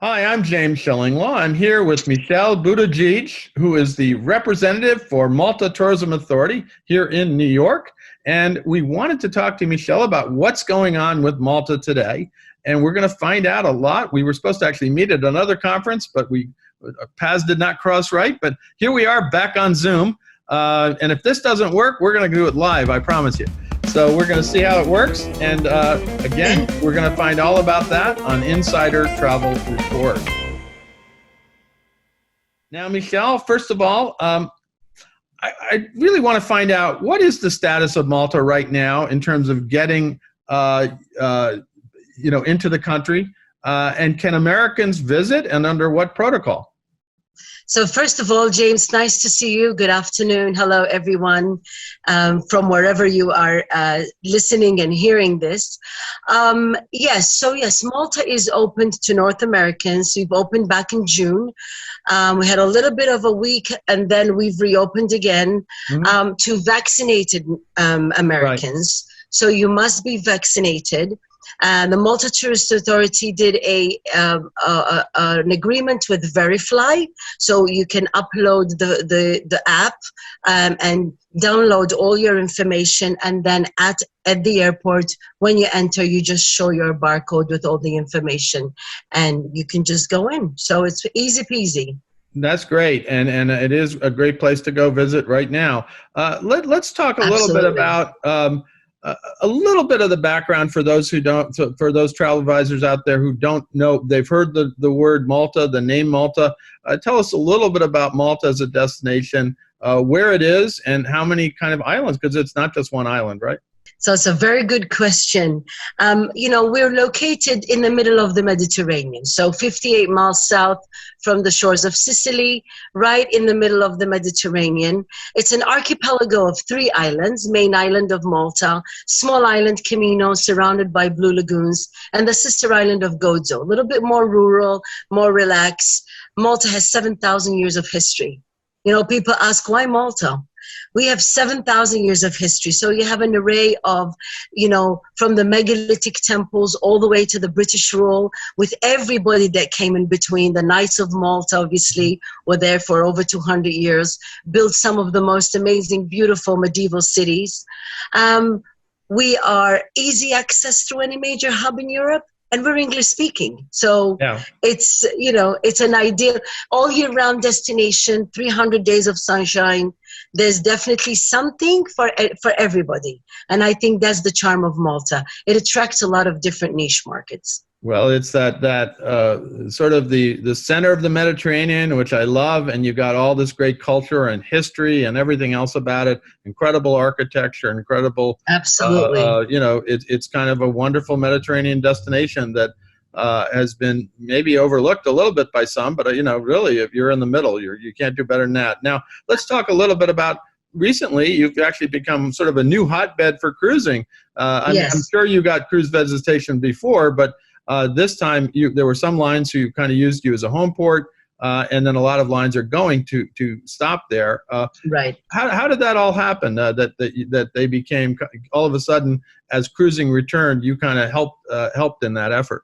Hi, I'm James Shillinglaw. I'm here with Michelle Buttigieg, who is the representative for Malta Tourism Authority here in New York. And we wanted to talk to Michelle about what's going on with Malta today. And we're going to find out a lot. We were supposed to actually meet at another conference, but our paths did not cross right. But here we are back on Zoom. And if this doesn't work, we're going to do it live, I promise you. So we're going to see how it works. And again, we're going to find all about that on Insider Travel Report. Now, Michelle, first of all, I really want to find out what is the status of Malta right now in terms of getting into the country, and can Americans visit and under what protocol? So first of all, James, nice to see you. Good afternoon. Hello, everyone, from wherever you are listening and hearing this. Yes, Malta is opened to North Americans. We've opened back in June. We had a little bit of a week, and then we've reopened again to vaccinated Americans. Right. So you must be vaccinated. The Malta Tourist Authority did an agreement with Verifly, so you can upload the app and download all your information, and then at the airport, when you enter, you just show your barcode with all the information, and you can just go in. So it's easy peasy. That's great, and it is a great place to go visit right now. Let's talk a little bit about a little bit of the background for those who don't, for those travel advisors out there who don't know. They've heard the word Malta, the name Malta. Tell us a little bit about Malta as a destination, where it is, and how many kind of islands, because it's not just one island, right? So it's a very good question. We're located in the middle of the Mediterranean, so 58 miles south from the shores of Sicily, right in the middle of the Mediterranean. It's an archipelago of 3 islands: main island of Malta, small island Camino, surrounded by blue lagoons, and the sister island of Gozo, a little bit more rural, more relaxed. Malta has 7,000 years of history. People ask, why Malta? We have 7,000 years of history. So you have an array of, from the megalithic temples all the way to the British rule, with everybody that came in between. The Knights of Malta, obviously, were there for over 200 years, built some of the most amazing, beautiful medieval cities. We are easy access through any major hub in Europe. And we're English speaking. So it's an ideal all year round destination, 300 days of sunshine. There's definitely something for everybody. And I think that's the charm of Malta. It attracts a lot of different niche markets. Well, it's that sort of the center of the Mediterranean, which I love, and you've got all this great culture and history and everything else about it. Incredible architecture, incredible. Absolutely. It's kind of a wonderful Mediterranean destination that has been maybe overlooked a little bit by some, but really, if you're in the middle, you can't do better than that. Now, let's talk a little bit about. Recently, you've actually become sort of a new hotbed for cruising. Yes. I'm sure you got cruise visitation before, but this time there were some lines who kind of used you as a home port, and then a lot of lines are going to stop there. Right. How did that all happen? That they became, all of a sudden, as cruising returned, you kind of helped in that effort?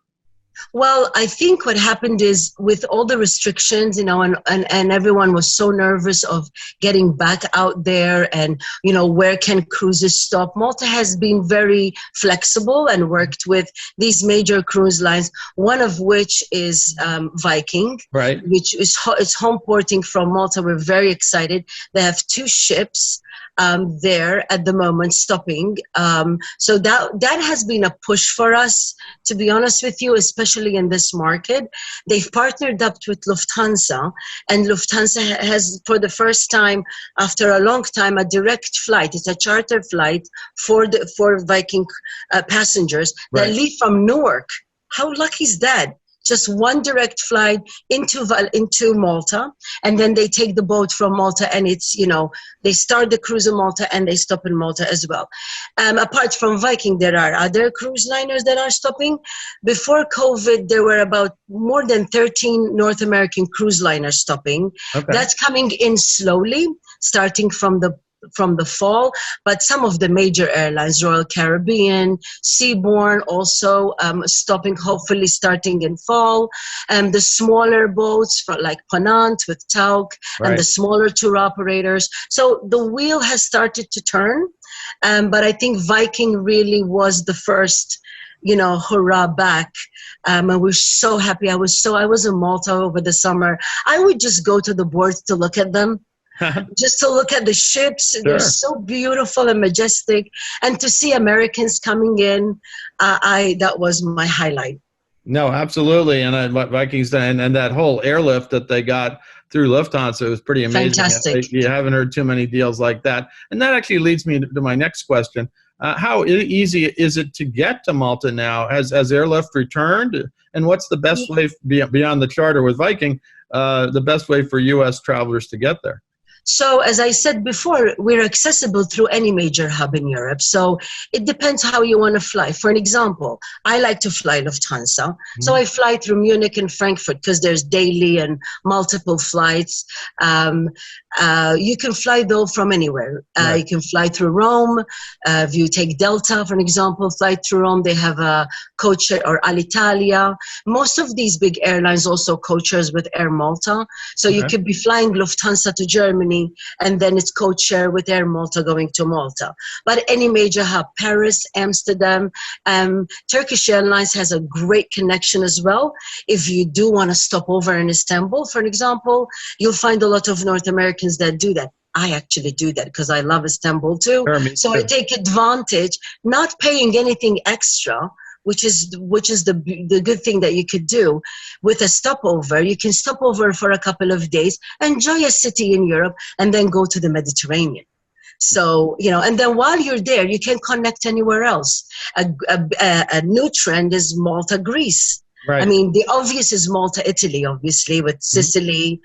Well, I think what happened is, with all the restrictions, and everyone was so nervous of getting back out there, and, where can cruises stop? Malta has been very flexible and worked with these major cruise lines, one of which is Viking, right, which is it's home porting from Malta. We're very excited. They have 2 ships there at the moment stopping. So that has been a push for us, to be honest with you, especially in this market. They've partnered up with Lufthansa, and Lufthansa has, for the first time after a long time, a direct flight. It's a charter flight for Viking passengers that leave from Newark. How lucky is that? Just one direct flight into Malta, and then they take the boat from Malta, and it's, they start the cruise in Malta and they stop in Malta as well. Apart from Viking, there are other cruise liners that are stopping. Before COVID, there were about more than 13 North American cruise liners stopping. Okay. That's coming in slowly, starting from the from the fall, but some of the major airlines, Royal Caribbean, Seabourn, also stopping, hopefully starting in fall. And the smaller boats like Ponant with Tauk and the Right. smaller tour operators. So the wheel has started to turn, but I think Viking really was the first, hurrah back. And we're so happy. I was in Malta over the summer. I would just go to the boards to look at them, just to look at the ships. They're Sure. so beautiful and majestic. And to see Americans coming in, that was my highlight. No, absolutely. And Vikings and that whole airlift that they got through Lufthansa was pretty amazing. Fantastic. You haven't heard too many deals like that. And that actually leads me to my next question. How easy is it to get to Malta now? Has airlift returned? And what's the best way beyond the charter with Viking, the best way for U.S. travelers to get there? So, as I said before, we're accessible through any major hub in Europe. So it depends how you want to fly. For an example, I like to fly Lufthansa. So I fly through Munich and Frankfurt because there's daily and multiple flights. You can fly, though, from anywhere. Right. You can fly through Rome. If you take Delta, for an example, fly through Rome, they have a codeshare, or Alitalia. Most of these big airlines also codeshares with Air Malta. So you could be flying Lufthansa to Germany, and then it's codeshare with Air Malta going to Malta. But any major hub, Paris, Amsterdam, Turkish Airlines has a great connection as well. If you do want to stop over in Istanbul, for an example, you'll find a lot of North Americans that do that. I actually do that because I love Istanbul too. Sure, me so too. I take advantage, not paying anything extra, which is the good thing that you could do with a stopover. You can stop over for a couple of days, enjoy a city in Europe, and then go to the Mediterranean. So, and then while you're there, you can connect anywhere else. A new trend is Malta, Greece. Right. I mean, the obvious is Malta, Italy, obviously, with Sicily.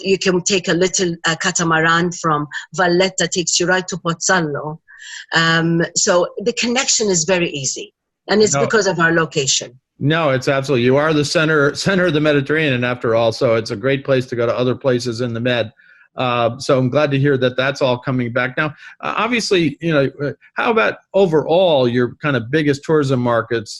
You can take a little catamaran from Valletta, takes you right to Pozzallo. So the connection is very easy. And it's because of our location. No, it's absolutely. You are the center of the Mediterranean, after all. So it's a great place to go to other places in the Med. So I'm glad to hear that that's all coming back now. Obviously, how about overall your kind of biggest tourism markets?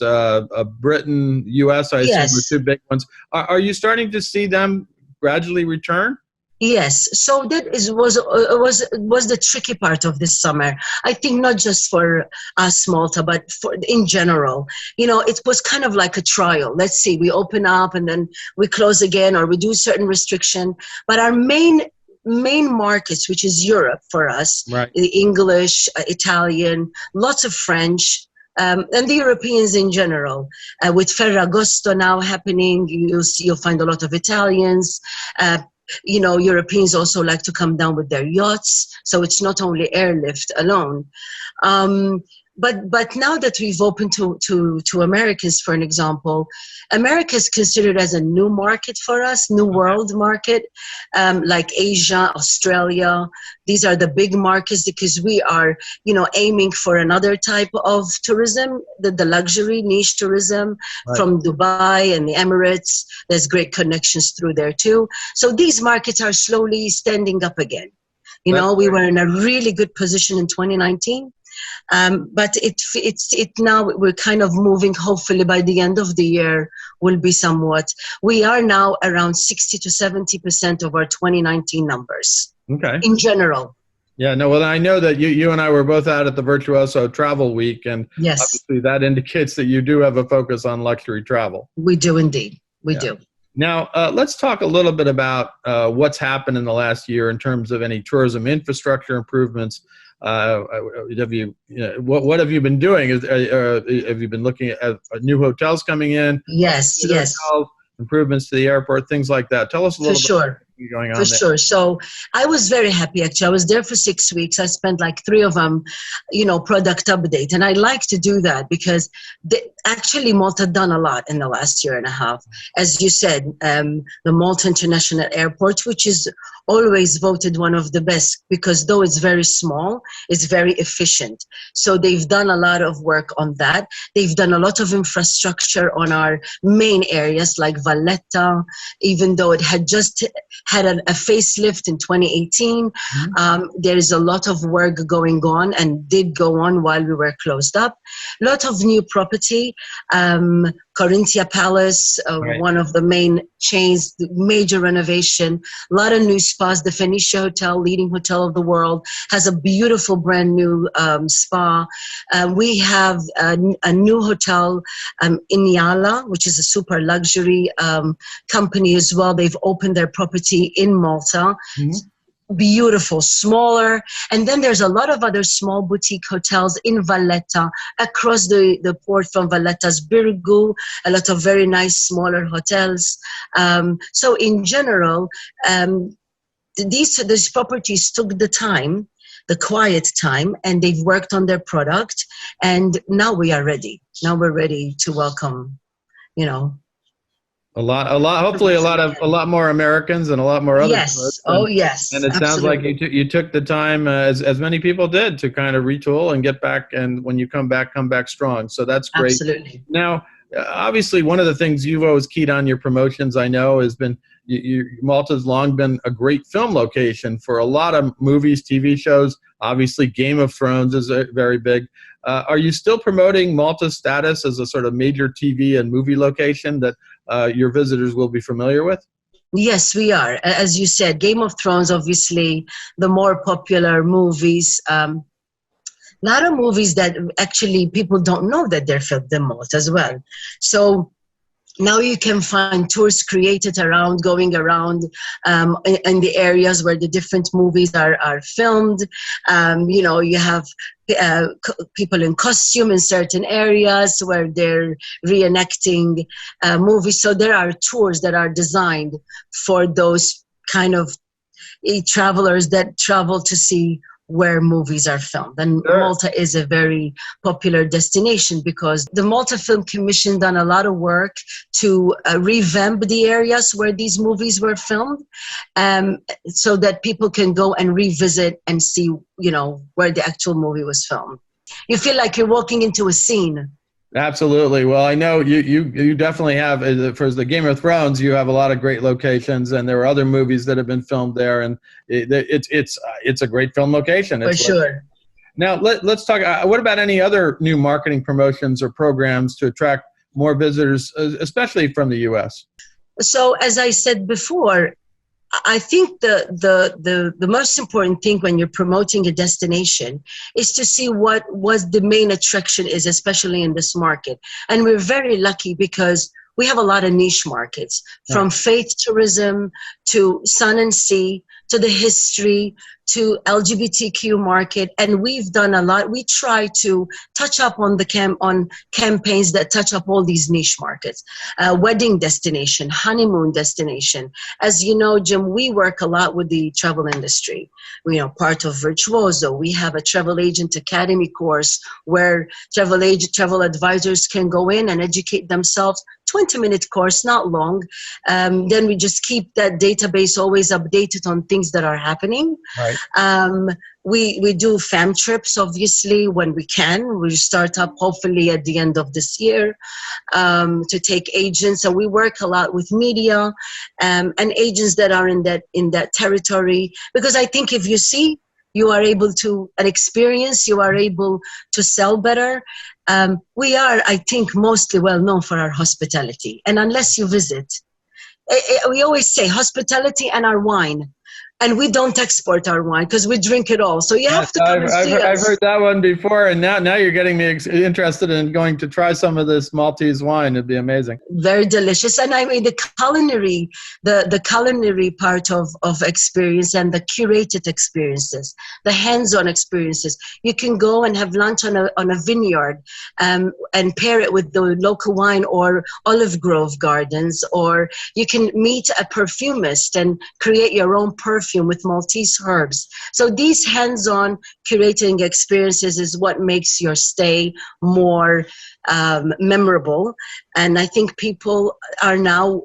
Britain, U.S. I assume are two big ones. Are you starting to see them gradually return? Yes, so that was the tricky part of this summer. I think not just for us, Malta, but in general. It was kind of like a trial. Let's see, we open up and then we close again, or we do certain restriction. But our main markets, which is Europe for us, right. English, Italian, lots of French. And the Europeans in general, with Ferragosto now happening, you'll find a lot of Italians. Europeans also like to come down with their yachts, so it's not only airlift alone. But now that we've opened to Americans, for an example, America is considered as a new market for us, new world market, like Asia, Australia. These are the big markets because we are, aiming for another type of tourism, the luxury niche tourism from Dubai and the Emirates. There's great connections through there too. So these markets are slowly standing up again. We were in a really good position in 2019. But it's now we're kind of moving. Hopefully by the end of the year will be somewhat. We are now around 60 to 70% of our 2019 numbers. Okay. In general. Yeah, no, well, I know that you and I were both out at the Virtuoso Travel Week, and obviously that indicates that you do have a focus on luxury travel. We do indeed. We do. Now, let's talk a little bit about what's happened in the last year in terms of any tourism infrastructure improvements. What have you been doing? Have you been looking at new hotels coming in? Yes. Hotels, improvements to the airport, things like that. Tell us a little bit about what's going on there. For sure. So I was very happy, actually. I was there for 6 weeks. I spent like 3 of them, product update. And I like to do that because actually Malta done a lot in the last year and a half. As you said, the Malta International Airport, which is always voted one of the best because though it's very small, it's very efficient. So they've done a lot of work on that. They've done a lot of infrastructure on our main areas like Valletta, even though it had just had a facelift in 2018. There is a lot of work going on and did go on while we were closed up. A lot of new property. Corinthia Palace, Right. one of the main chains, major renovation, a lot of new spas. The Phoenicia Hotel, leading hotel of the world, has a beautiful brand new spa. We have a new hotel in Yala, which is a super luxury company as well. They've opened their property in Malta. Beautiful, smaller. And then there's a lot of other small boutique hotels in Valletta, across the port from Valletta's Birgu, a lot of very nice smaller hotels. So in general, these properties took the time, the quiet time, and they've worked on their product. And now we are ready. Now we're ready to welcome, Hopefully a lot more Americans and a lot more other tourists. Yes. Oh, yes. And it sounds like you took the time, as many people did, to kind of retool and get back. And when you come back strong. So that's great. Absolutely. Now, obviously, one of the things you've always keyed on your promotions, I know, has been Malta's long been a great film location for a lot of movies, TV shows. Obviously, Game of Thrones is very big. Are you still promoting Malta's status as a sort of major TV and movie location that your visitors will be familiar with? Yes, we are. As you said, Game of Thrones, obviously, the more popular movies. A lot of movies that actually people don't know that they're filmed in Malta as well. So now you can find tours created around, going around in the areas where the different movies are filmed. You have people in costume in certain areas where they're reenacting movies. So there are tours that are designed for those kind of travelers that travel to see where movies are filmed. And Sure. Malta is a very popular destination because the Malta Film Commission done a lot of work to revamp the areas where these movies were filmed, so that people can go and revisit and see, where the actual movie was filmed. You feel like you're walking into a scene. Absolutely. Well, I know you definitely have, for the Game of Thrones, you have a lot of great locations, and there are other movies that have been filmed there, and it's a great film location. For sure. Now, let's talk. What about any other new marketing promotions or programs to attract more visitors, especially from the U.S.? So, as I said before, I think the most important thing when you're promoting a destination is to see what the main attraction is, especially in this market. And we're very lucky because we have a lot of niche markets, from faith tourism to sun and sea to the history to LGBTQ market, and we've done a lot. We try to touch up on on campaigns that touch up all these niche markets. Wedding destination, honeymoon destination. As you know, Jim, we work a lot with the travel industry. Part of Virtuoso, we have a travel agent academy course where travel advisors can go in and educate themselves. 20-minute course, not long. Then we just keep that database always updated on things that are happening. Right. We do fam trips, obviously, when we can. We start up hopefully at the end of this year to take agents. So we work a lot with media and agents that are in that territory. Because I think if you see, you are able to experience, you are able to sell better. We are, I think, mostly well known for our hospitality. And unless you visit, we always say hospitality and our wine. And we don't export our wine because we drink it all. So you have to come and see us. I've heard that one before, and now you're getting me interested in going to try some of this Maltese wine. It'd be amazing. Very delicious. And I mean, the culinary part of experience and the curated experiences, the hands-on experiences. You can go and have lunch on a vineyard and pair it with the local wine or olive grove gardens, or you can meet a perfumist and create your own perfume with Maltese herbs. So these hands-on curating experiences is what makes your stay more memorable. And I think people are now,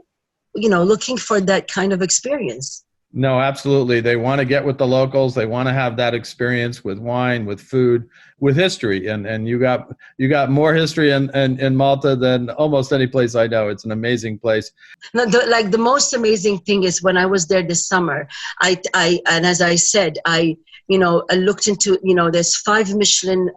looking for that kind of experience. No, absolutely. They want to get with the locals. They want to have that experience with wine, with food, with history. And you got more history in Malta than almost any place I know. It's an amazing place. No, like the most amazing thing is when I was there this summer, and as I said, I looked into, there's 5 Michelin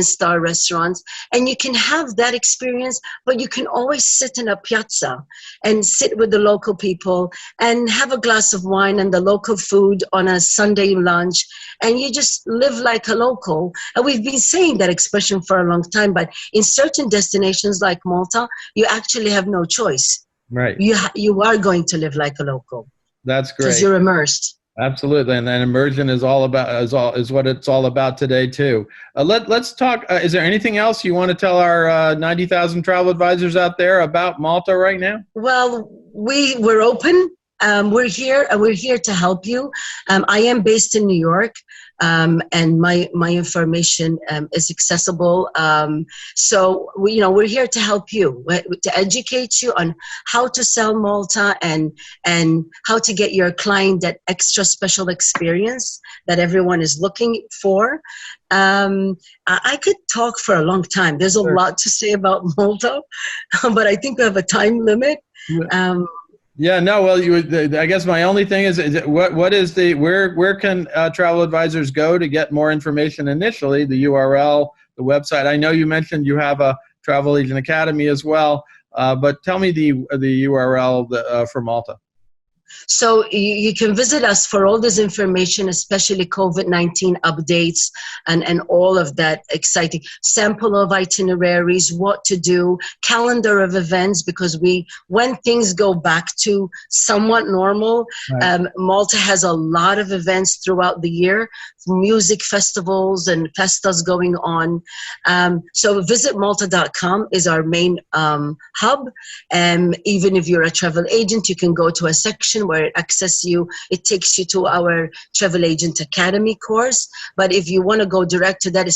star restaurants, and you can have that experience, but you can always sit in a piazza and sit with the local people and have a glass of wine and the local food on a Sunday lunch, and you just live like a local. And we've been saying that expression for a long time, but in certain destinations like Malta, you actually have no choice. Right. You are going to live like a local. That's great. Because you're immersed. Absolutely, and then immersion is what it's all about today too. Let's talk. Is there anything else you want to tell our 90,000 travel advisors out there about Malta right now? Well, we're open. We're here, and we're here to help you. I am based in New York, and my information is accessible. So we're here to help you, to educate you on how to sell Malta and how to get your client that extra special experience that everyone is looking for. I could talk for a long time. There's a lot to say about Malta, but I think we have a time limit. Yeah, no. Well, I guess my only thing is where can travel advisors go to get more information initially? The URL, the website. I know you mentioned you have a travel agent academy as well, but tell me the URL for Malta. So you can visit us for all this information, especially COVID-19 updates and all of that exciting sample of itineraries, what to do, calendar of events, because when things go back to somewhat normal, right. Malta has a lot of events throughout the year, music festivals and festas going on. So visitmalta.com is our main hub. Even if you're a travel agent, you can go to a section where it takes you to our Travel Agent Academy course. But if you want to go direct to that,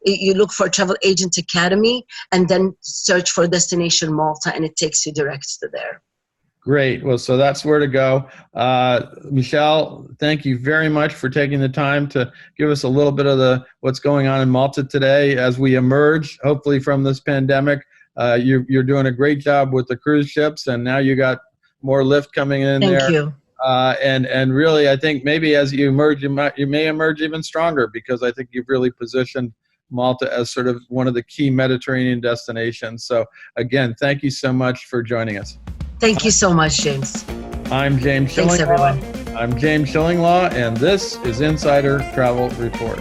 you look for Travel Agent Academy and then search for Destination Malta, and it takes you direct to there. Great. Well, so that's where to go. Michelle, thank you very much for taking the time to give us a little bit of what's going on in Malta today as we emerge, hopefully, from this pandemic. You're doing a great job with the cruise ships, and now you got more lift coming in there. Thank you. And really, I think maybe as you emerge, you may emerge even stronger, because I think you've really positioned Malta as sort of one of the key Mediterranean destinations. So again, thank you so much for joining us. Thank you so much, James. I'm James Shillinglaw. Thanks, everyone. I'm James Shillinglaw, and this is Insider Travel Report.